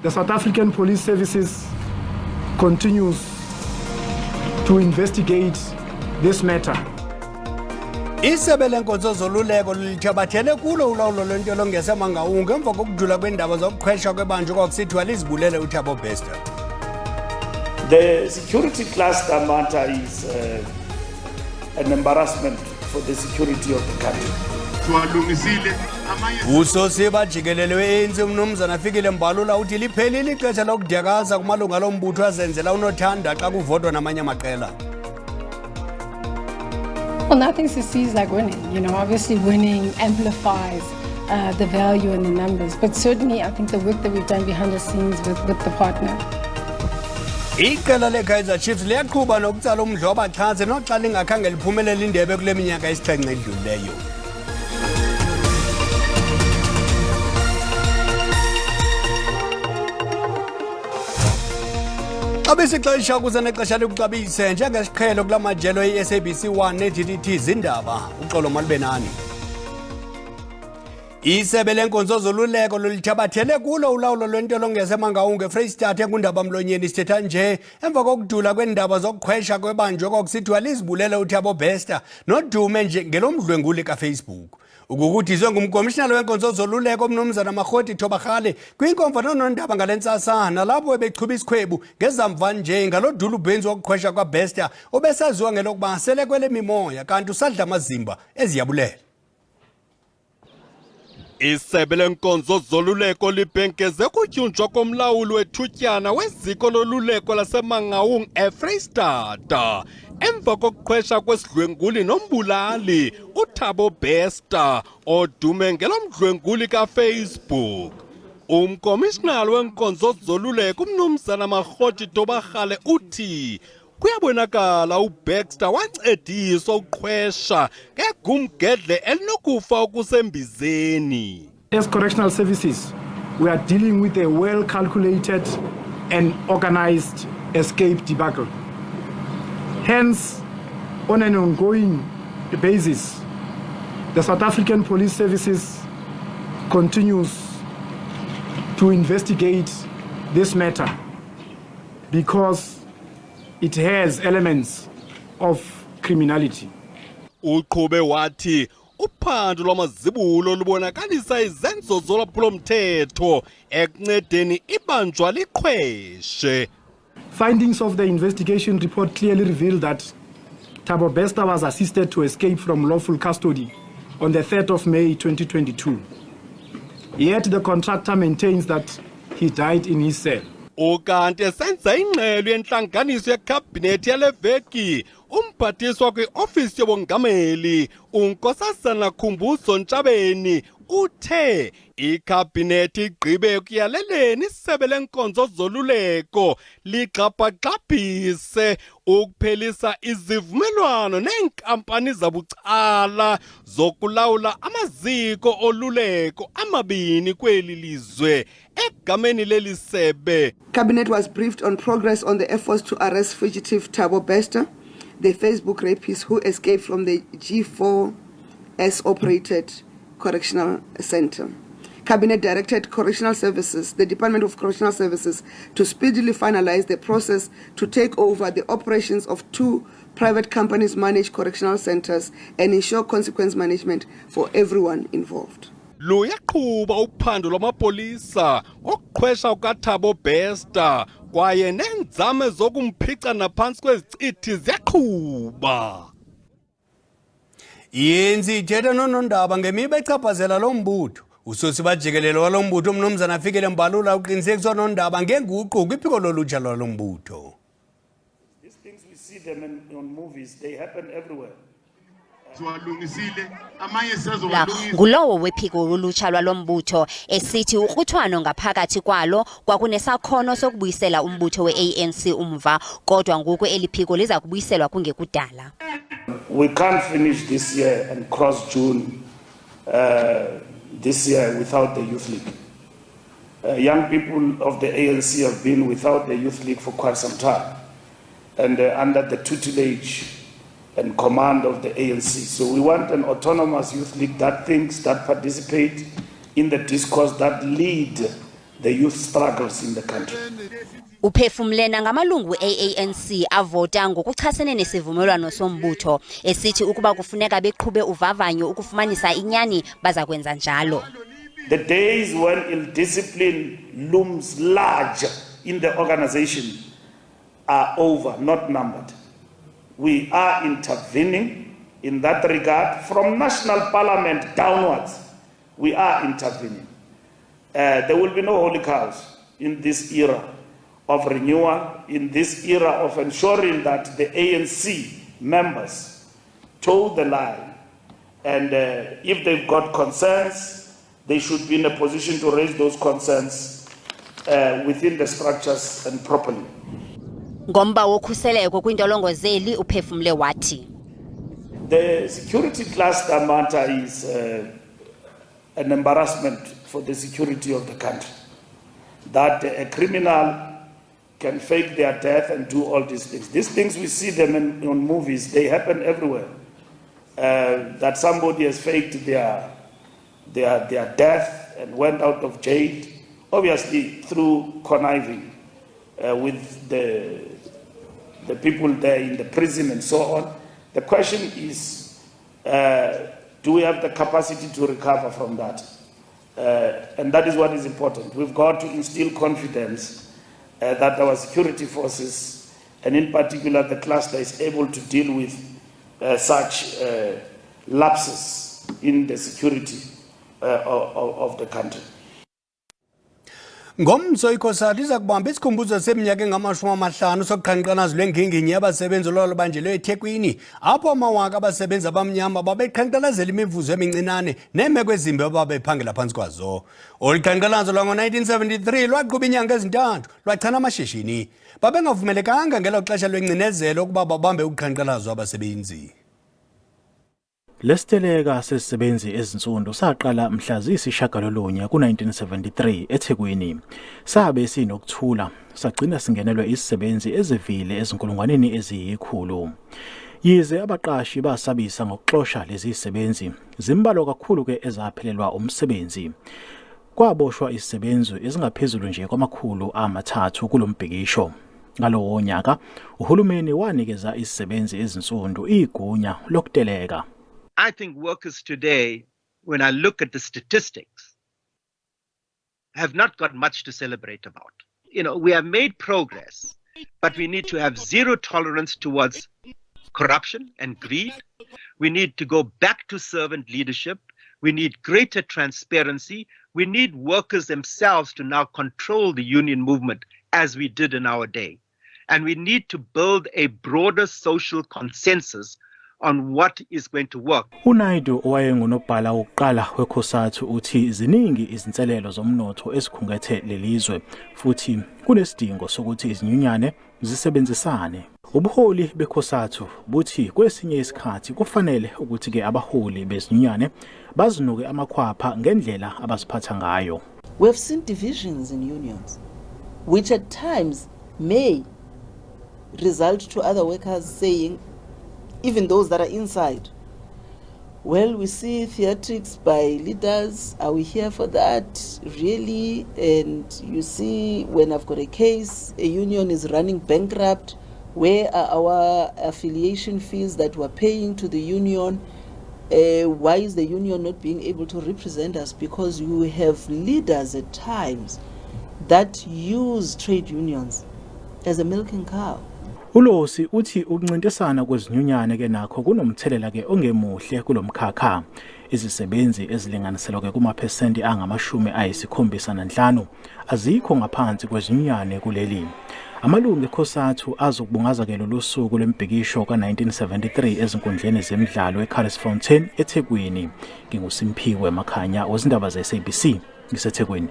The South African Police Services continues to investigate this matter. Isebe lenkonzo zoluleko lilithabathele kulo ulawulo lwentelo ngesemangawungu emva kokudlula kweendaba zokukhwesha kwebanjwa kwakusithiwa lizibulele uThabo Bester. The security cluster matter is an embarrassment for the security of the country. Usosiba jikelele we-ANC umnumzana Fikile Mbalula uthi liphelile ixesha lokudiyakaza kumalunga lombutho azenzela unothanda xa kuvotwa namanye amaqela. Well, nothing succeeds like winning. You know, obviously winning amplifies the value and the numbers. But certainly, I think the work that we've done behind the scenes with the partner. Iqela leKaizer Chiefs liyaqhuba nokutsala umdlo abaxhasi noxa lingakhange liphumelele indebe kule minyaka esixhenxe edlulileyo. Abesixesha kuze nexesha lokuxabise njengesiqhelo kula majelo SABC 1 ne-DDT Iindaba uxolo malubenani. Isebe lenkonzo zoluleko lulithabathele kulo ulawulo lwentelo ngesemangawungu eFreystata enkundaba mlonyeni sithetha nje emva kokudula kweendaba zokukhwesha kwebanjwa kwakusithiwa lizibulele uThabo Bester nodume nje ngelomdlwenguli kaFacebook. Ukukudizwe ngumkomishinala wenkonzo zoluleko umnumzana Magoti Tobakhale kwinkomfa nonondaba ngalentsasana lapho ebechuba isikhwebu ngezamva nje ngalodula ubhenzi wokukhwesha kwaBester obesaziwa ngelokuba sele kwele mimoya kanti usadla amazimba eziyabulele. Isebe lenkonzo zoluleko libhenkeze kutyunjwa komlawuli wethutyana weziko loluleko lasemangawungu eFreystata emva kokukhwesha kwesidlwenguli nombulali uThabo Bester odume ngelomdlwenguli kaFacebook. Umkomishinala wenkonzo zoluleko umnumzana Magoti Tobakhale uthi kuyabonakala uBaxter wancediswa uqhwesha ngegumgedle elinokufa okusembizeni. As correctional services, we are dealing with a well-calculated and organized escape debacle. Hence, on an ongoing basis, the South African Police Services continues to investigate this matter because it has elements of criminality. Uqhube wathi uphando lwamazibulo lubonakalisa izenzo zolwaphulomthetho ekuncedeni ibanjwa liqhweshe. Findings of the investigation report clearly reveal that Thabo Bester was assisted to escape from lawful custody on the 3rd of May 2022. Yet the contractor maintains that he died in his cell. Ukanti esenza ingxelo yentlanganiso yekhabhinethi yale veki umphathiswa kwi-ofisi yobongameli unkosazana Khumbuzo Ntshabeni uthe ikhabhinethi igqibe ekuyaleleni isebe lenkonzo zoluleko ligxabhagxabhise ukuphelisa izivumelwano neenkampani zabucala zokulawula amaziko oluleko amabini kweli lizwe egameni leli sebe. Cabinet was briefed on progress on the efforts to arrest fugitive Thabo Bester, the Facebook rapist who escaped from the G4S-operated correctional center. Cabinet directed Correctional Services, the Department of Correctional Services, to speedily finalize the process to take over the operations of 2 private companies managed correctional centers and ensure consequence management for everyone involved. Luyaqhuba uphando lwamapolisa okuqhwesha ukaThabo Bester kwaye nenzame zokumphica naphansi kwezicithi ziyaqhuba. Yenzi ithetha nonondaba ngemiba echaphazela lo mbutho. Usosiba jikelele walo mbutho umnumzana Fikile Mbalula uqinisekiswa nondaba ngenguqu kwiphiko lolutsha lwalo mbutho. These things we see them on movies, they happen everywhere. Ngulowo wephiko lolutsha lwalombutho esithi ukruthwano ngaphakathi kwalo kwakunesakhono sokubuyisela umbutho we-ANC umva kodwa ngoku eliphiko liza kubuyiselwa kungekudala. We can't finish this year and cross June this year without the Youth League. Young people of the ANC have been without the Youth League for quite some time and under the tutelage and command of the ANC. So we want an autonomous youth league that thinks, that participate in the discourse, that lead the youth struggles in the country. Uphefumlena ngamalungu ANC avota ngokuchasene nesivumelwano sombutho esithi ukuba kufuneka beqhube uvavanyo ukufumanisa inyani baza kwenza njalo. The days when ill-discipline looms large in the organization are over, not numbered. We are intervening in that regard from national parliament downwards. We are intervening. There will be no holy cows in this era of renewal, in this era of ensuring that the ANC members toe the line. And if they've got concerns, they should be in a position to raise those concerns within the structures and properly. Ngomba wokhuseleko kwindolongozeli uphefumle wathi. The security cluster matter is an embarrassment for the security of the country. That a criminal can fake their death and do all these things. These things, we see them on movies, they happen everywhere. That somebody has faked their death and went out of jail, obviously through conniving with the people there in the prison and so on. The question is, do we have the capacity to recover from that? And that is what is important. We've got to instill confidence that our security forces, and in particular the cluster, is able to deal with such lapses in the security of the country. Ngomso ikhosati iza kubamba isikhumbuzo seminyaka engama-50 sokuqhankqalazo lwenginginyi yabasebenzi olwalo banjelo eThekwini apho amawaka abasebenzi abamnyama babeqhankqalazela imivuzo emincinane neemeko ezimbi ababephangela phantsi kwazo. Olu qhankqalazo lwango-1973 lwaqhuba iinyanga ezintathu lwachana amashishini. Babengavumelekanga ngelo xesha lwengcinezelo ukuba babambe ukuqhankqalazo abasebenzi. Lesiteleka sesisebenzi ezinsundu saqala mhla ziyisishiyagalolunye ku-1973 eThekwini. Sabe sinokuthula sagcina singenelwe isisebenzi ezivile ezinkulungwaneni eziyikhulu. Yize abaqashi basabisa ngokuxosha lezi zisebenzi, zimbalwa kakhulu ke ezaphelelwa umsebenzi. Kwaboshwa isisebenzi ezingaphezulu nje kwamakhulu amathathu kulombhikisho. Ngalowo nyaka uhulumeni wanikeza isisebenzi ezinsundu igunya lokuteleka. I think workers today, when I look at the statistics, have not got much to celebrate about. You know, we have made progress, but we need to have zero tolerance towards corruption and greed. We need to go back to servant leadership. We need greater transparency. We need workers themselves to now control the union movement as we did in our day. And we need to build a broader social consensus on what is going to work. UNaidu owayengunobhala wokuqala wekhosathu uthi ziningi izinselelo zomnotho ezikhungethe lelizwe futhi kunesidingo sokuthi izinyunyane zisebenzisane. Ubuholi bekhosathu buthi kwesinye isikhathi kufanele ukuthi ke abaholi bezinyunyane bazinuke amakhwapha ngendlela abaziphatha ngayo. We have seen divisions in unions which at times may result to other workers saying, even those that are inside, well, we see theatrics by leaders. Are we here for that? Really? And you see, when I've got a case, a union is running bankrupt. Where are our affiliation fees that we're paying to the union? Why is the union not being able to represent us? Because you have leaders at times that use trade unions as a milking cow. Ulosi uthi ukuncintisana kwezinyunyane ke nakho kunomthelela ke ongemuhle kulomkhakha. Izisebenzi ezilinganiselwa ke kumaphesenti angama-75 azikho ngaphansi kwezinyunyane kuleli. Amalungu ekhosathu azokubungaza ke lolu suku lwembhikisho ka-1973 ezinkundleni zemidlalo eCarlsfontein eThekwini. NginguSimphiwe Makhanya wezindaba ze-SABC ngiseThekwini.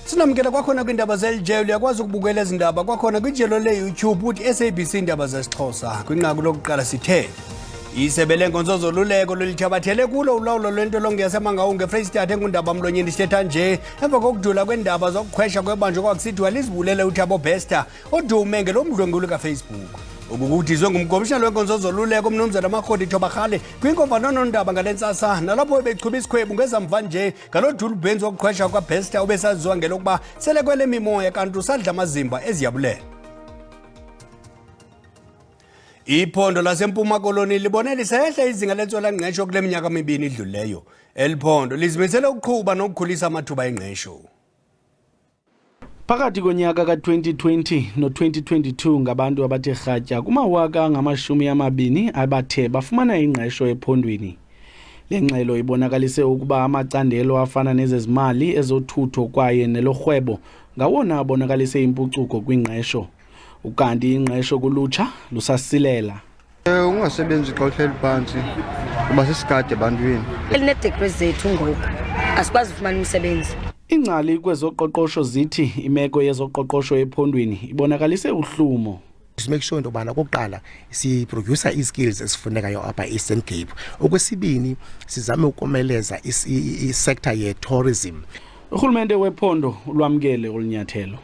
Sinamkela kwakhona kwindaba zelijelo uyakwazi ukubukela izindaba kwakhona kwijelo le-YouTube uthi SABC Iindaba zesiXhosa. Kwinqaku lokuqala sithe isebe lenkonzo zoluleko lolithabathele kulo ulawulo lwentolongo yaseMangaung eFreystata enkundaba mlonyeni sithetha nje emva kokudula kwendaba zokukhwesha kwebanjwa kwakusithiwa lizibulele uThabo Bester odume ngelomdlwengulu kaFacebook. ubukudizwe ngumkomishana wenkonzo zoluleko umnumzana Makhodi Thobakgale kwinkomfanano ndaba ngalentsasa nalapho bechuba isikhwebu ngezamva nje ngalodulu benzi wokuqhwesha kwaBesta obesaziwa ngelokuba sele kwele mimoya kanti usadla amazimba eziyabulela. Iphondo laseMpuma Koloni libone lisehla izinga lentswela-ngqesho kule minyaka emibini idluleyo. Eliphondo lizimisele ukuqhuba nokukhulisa amathuba engqesho. Phakathi konyaka ka-2020 no-2022 ngabantu abathe rhatya kumawaka angama-20 abathe bafumana ingqesho ephondweni. Le ngxelo ibonakalise ukuba amacandelo afana nezezimali, ezothutho kwaye nelorhwebo ngawona abonakalise impucuko kwingqesho. Ukanti ingqesho kulutsha lusasilela. Ungasebenzi xa uhleli phantsi kuba sisigade ebantwini. Elinedegree zethu ngoku asikwazi ukufumana umsebenzi. Ingcali kwezoqoqosho zithi imeko yezoqoqosho ephondweni ibonakalise uhlumo. Make sure into bana kokuqala si producer skills esifunekayo apha Eastern Cape. Okwesibini sizame ukomeleza sector ye tourism. Urhulumente wephondo ulwamkele olunyathelo.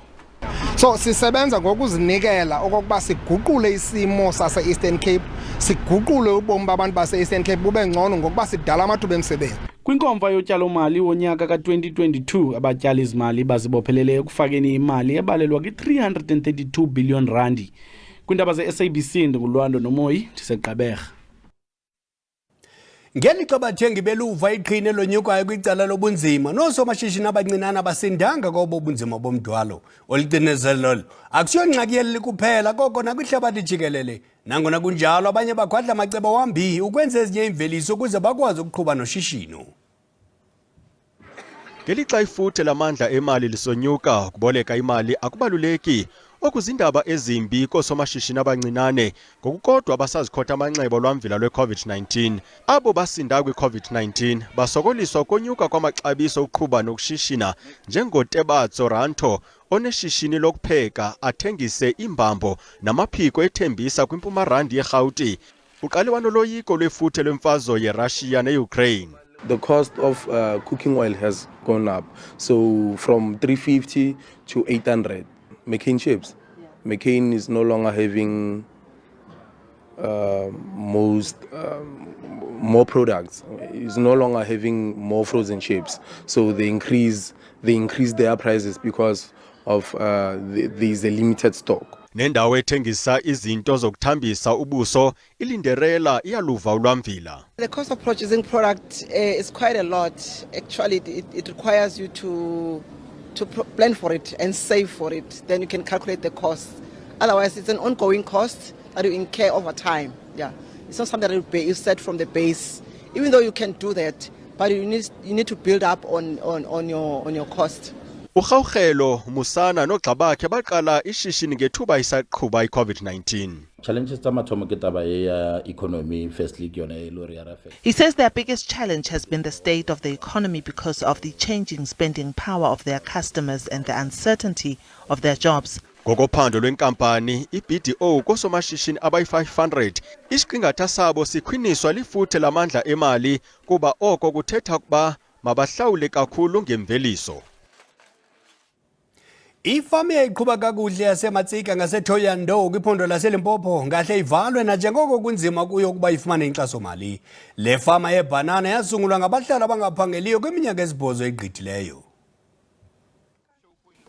So sisebenza ngokuzinikela okokuba siguqule isimo sase Eastern Cape, siguqule ubomi babantu base Eastern Cape bube ngcono ngokuba sidala amathuba emisebenzi. Kwinkomfa yotyalo-mali wonyaka ka-2022 abatyali izimali bazibophelele ekufakeni imali ebalelwa ki-332 billion randi. Kwindaba ze-SABC ndingulwando nomoyi ndiseGqeberha. Ngelixa abathengi beluva iqhine lonyukayo kwicala lobunzima noosomashishini abancinane abasindanga kobo bunzima bomdwalo olucinezelelo akusiyongxaki yeli kuphela koko nakwihlabathi jikelele. Nangona kunjalo abanye bagwadla amacebo wambi ukwenza ezinye imveliso ukuze bakwazi ukuqhuba noshishino. Ngelixa ifuthe lamandla emali lisonyuka, ukuboleka imali akubaluleki. Okuzindaba ezimbi koosomashishini abancinane ngokukodwa basazikhotha amanxeba lwamvila lwe-COVID-19. Abo basinda kwi-COVID-19 basokoliswa ukonyuka kwamaxabiso okuqhuba nokushishina njengoTebatso Ranto oneshishini lokupheka athengise imbambo namaphiko ethembisa kwimpuma randi yeRhawuti. Uqale wanoloyiko lwefuthe lwemfazwe yeRussia neUkraine. The cost of cooking oil has gone up, so from 350 to 800. McCain chips. McCain is no longer having more products. It's no longer having more frozen chips. So they increase their prices because of there's a limited stock. Nendawo ethengisa izinto zokuthambisa ubuso ilinderela iyaluva ulwamvila. The cost of purchasing product is quite a lot. Actually, it requires you to plan for it and save for it. Then you can calculate the cost. Otherwise, it's an ongoing cost that you incur over time. Yeah, it's not something that you set from the base. Even though you can do that, but you need to build up on your cost. Urhawurhelo Musana nogxa bakhe baqala ishishini ngethuba isaqhuba i-COVID-19. Challenges tamathomo ke taba ya economy firstly yona elori ya rafe. He says their biggest challenge has been the state of the economy because of the changing spending power of their customers and the uncertainty of their jobs. Ngokophando lwenkampani iBDO kosomashishini abayi-500 isiqingatha sabo sikhwiniswa lifuthe lamandla emali kuba oko kuthetha ukuba mabahlawule kakhulu ngemveliso. Ifama eyayiqhuba kakuhle yaseMatsika ngaseThoyando kwiphondo laseLimpopo ngahle ivalwe nanjengoko kunzima kuyo ukuba ifumane inkxaso-mali. Le fama yebhanana yasungulwa ngabahlali abangaphangeliyo kwiminyaka ezibhozo egqithileyo.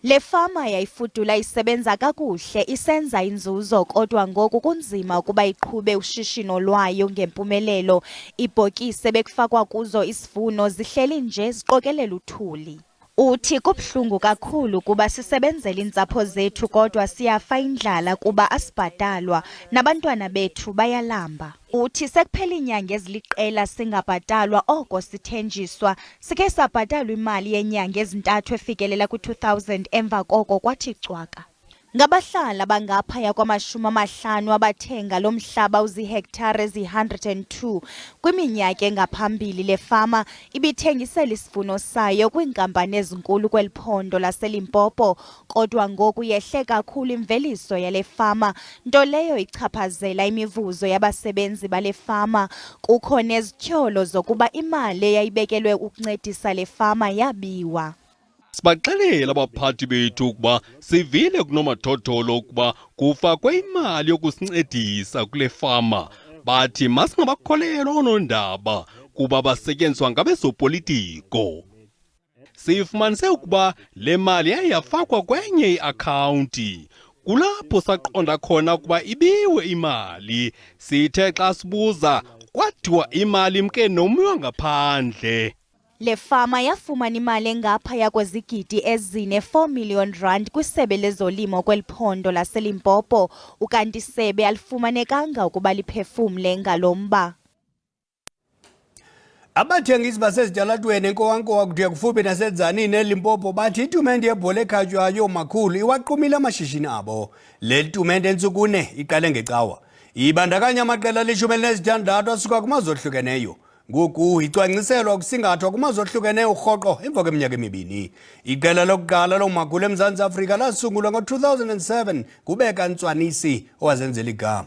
Le fama yayifudula isebenza kakuhle isenza inzuzo kodwa ngoku kunzima ukuba iqhube ushishino lwayo ngempumelelo. Ibhokisi bekufakwa kuzo isivuno zihleli nje ziqokelela uthuli. Uthi kubhlungu kakhulu kuba sisebenzela intsapho zethu kodwa siyafa indlala kuba asibhatalwa nabantwana bethu bayalamba. Uthi sekuphela inyanga eziliqela singabhatalwa oko sithenjiswa sike sabhatalwa imali yenyanga ezintathu efikelela ku-2000 emva koko kwathi cwaka. Ngabahlala bangaphaya kwama-50 abathenga lo mhlaba uzihektare ezi-102 kwiminyaka engaphambili. Le fama ibithengisela isivuno sayo kwiinkampani ezinkulu kweli phondo laseLimpopo kodwa ngoku yehle kakhulu imveliso yale fama, nto leyo ichaphazela imivuzo yabasebenzi bale fama. Kukho nezityholo zokuba imali eyayibekelwe ukuncedisa le fama yabiwa. Sibaxelela abaphathi bethu ukuba sivile kunomathotholo ukuba kufakwe imali yokusincedisa kule fama. Bathi masingabakholelwa oonondaba kuba basetyenziswa ngabezopolitiko. Sifumanise ukuba le mali yayafakwa kwenye iakhawunti. Kulapho saqonda khona ukuba ibiwe imali. Sithe xa sibuza kwathiwa imali imke nomnye ngaphandle. Le fama yafumana imali engaphaya kwezigidi ezine 4 million rand kwisebe lezolimo kweliphondo laseLimpopo, ukanti isebe alifumanekanga ukuba liphefumle ngalomba. Abathengisi basezitalatweni enkowankowa kuthiwe kufuphi nasedzanini eLimpopo bathi itumente yebhola ekhatywayo makhulu iwaqumile amashishini abo. Le tumente entsukune iqale ngecawa. Ibandakanya amaqela ali-16 asuka kumazwe ohlukeneyo. Ngoku icwangciselwa ukusingathwa kumazwe ohlukeneyo rhoqo emva kweminyaka emibini. Iqela lokuqala lomakhulu eMzantsi Afrika lasungulwa ngo-2007 kubeka Ntswanisi owazenzela igama.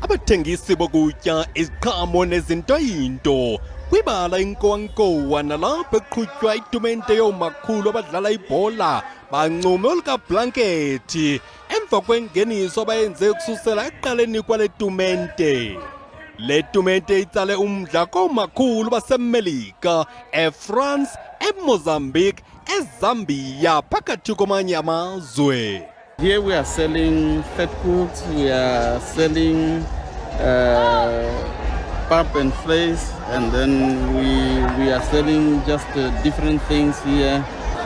Abathengisi bokutya, iziqhamo nezinto kwibala inkowankowa nalapho eqhutywa itumente yoomakhulu abadlala ibhola bancume olukablankethi emva kwengeniso abayenze ukususela ekuqaleni kwale tumente. Le tumente itsale umdla koomakhulu baseMelika, eFrance, eMozambique, eZambia phakathi kwamanye amazwe. Here we are selling fat goods, we are selling pap and flesh, and then we are selling just different things here.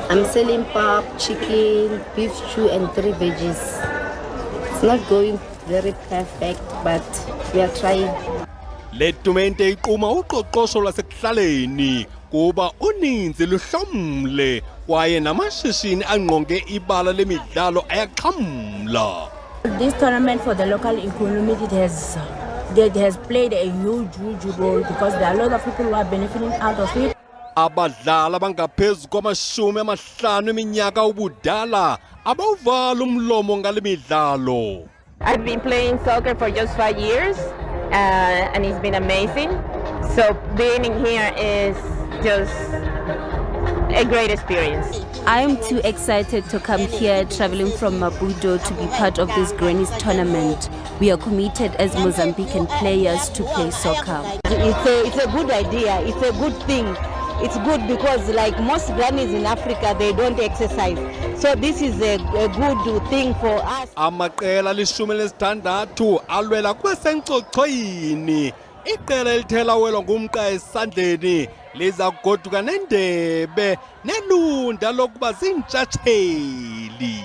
I'm selling pap, chicken, beef stew and 3 veggies. It's not going very perfect, but we are trying. Le tumente iquma uqoqosho lwasekuhlaleni kuba uninzi luhlomle kwaye namashishini angqonge ibala lemidlalo ayaxhamla. This tournament for the local economy, it has played a huge role because there are a lot of people who are benefiting out of it. Abadlali abangaphezu kwama-50 eminyaka ubudala abawuvala umlomo ngale midlalo. I've been playing soccer for just 5 years and it's been amazing. So being here is just a great experience. I'm too excited to come here, traveling from Maputo to be part of this granny's tournament. We are committed as Mozambican players to play soccer. It's a good idea. It's a good thing. It's good because like most grannies in Africa, they don't exercise. So this is a good thing for us. Amaqela ali-16 alwela kubesenkcochoyini. Iqela elithela welwa ngumqa esandleni liza kugoduka nendebe nelunda lokuba zintshatsheli.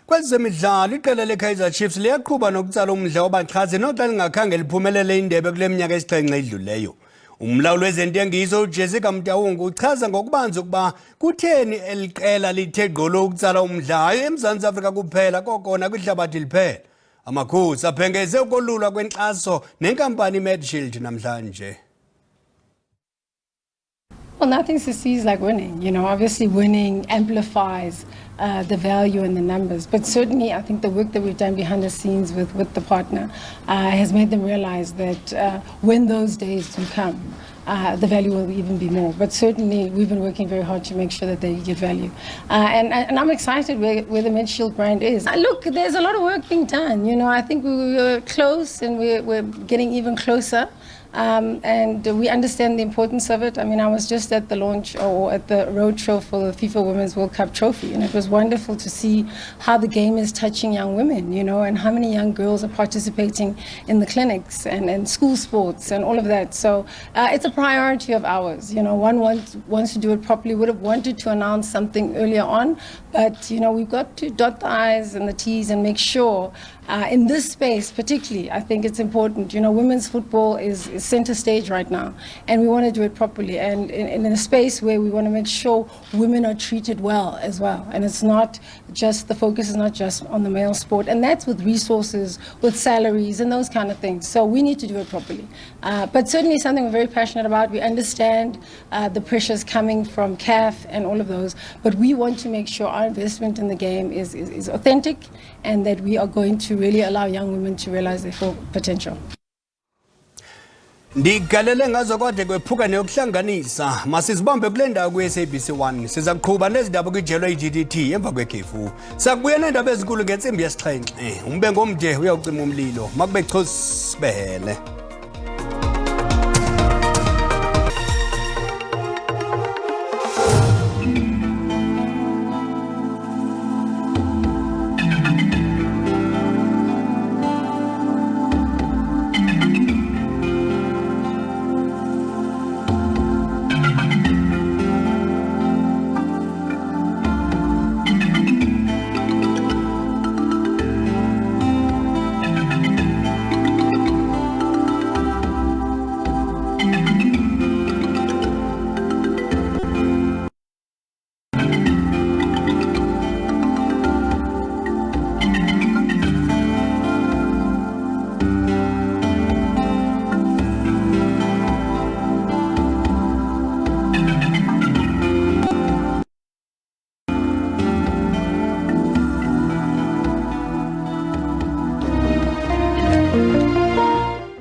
Kwezemidlalo iqela leKaizer Chiefs liyaqhuba nokutsala umdla wabaxhasi noxa lingakhange liphumelele indebe kule minyaka esixhenxe edluleyo. Umlawuli wezentengiso uJessica Mtawungu uchaza ngokubanzi ukuba kutheni eliqela lithe gqolo ukutsala umdla eMzantsi Afrika kuphela kokona kwihlabathi liphela. Amakhosi aphengeze ukolulwa kwenkxaso nenkampani Medshield namhlanje. Well, nothing succeeds like winning. You know, obviously winning amplifies the value and the numbers. But certainly, I think the work that we've done behind the scenes with the partner has made them realize that when those days do come, the value will even be more. But certainly, we've been working very hard to make sure that they get value. And I'm excited where the Medshield brand is. Look, there's a lot of work being done. You know, I think we were close and we're getting even closer. And we understand the importance of it. I mean, I was just at the launch or at the road show for the FIFA Women's World Cup trophy, and it was wonderful to see how the game is touching young women, you know, and how many young girls are participating in the clinics and school sports and all of that. So it's a priority of ours. You know, one wants to do it properly, would have wanted to announce something earlier on, but, you know, we've got to dot the I's and the T's and make sure in this space particularly, I think it's important. You know, women's football is center stage right now, and we want to do it properly, and in a space where we want to make sure women are treated well as well, and it's not just, the focus is not just on the male sport, and that's with resources, with salaries and those kind of things. So we need to do it properly, but certainly something we're very passionate about. We understand the pressures coming from CAF and all of those, but we want to make sure our investment in the game is authentic, and that we are going to really allow young women to realize their full potential. Ndigalele ngazo kodwa kwephuka neyokuhlanganisa masizibambe kule ndawo kwi-SABC 1 siza kuqhuba nezindaba kwijelo i-GDT emva kwekhefu sakubuya neendaba ezinkulu ngentsimbi yesi-7 umbe ngomde uyawucima umlilo makube chosibele.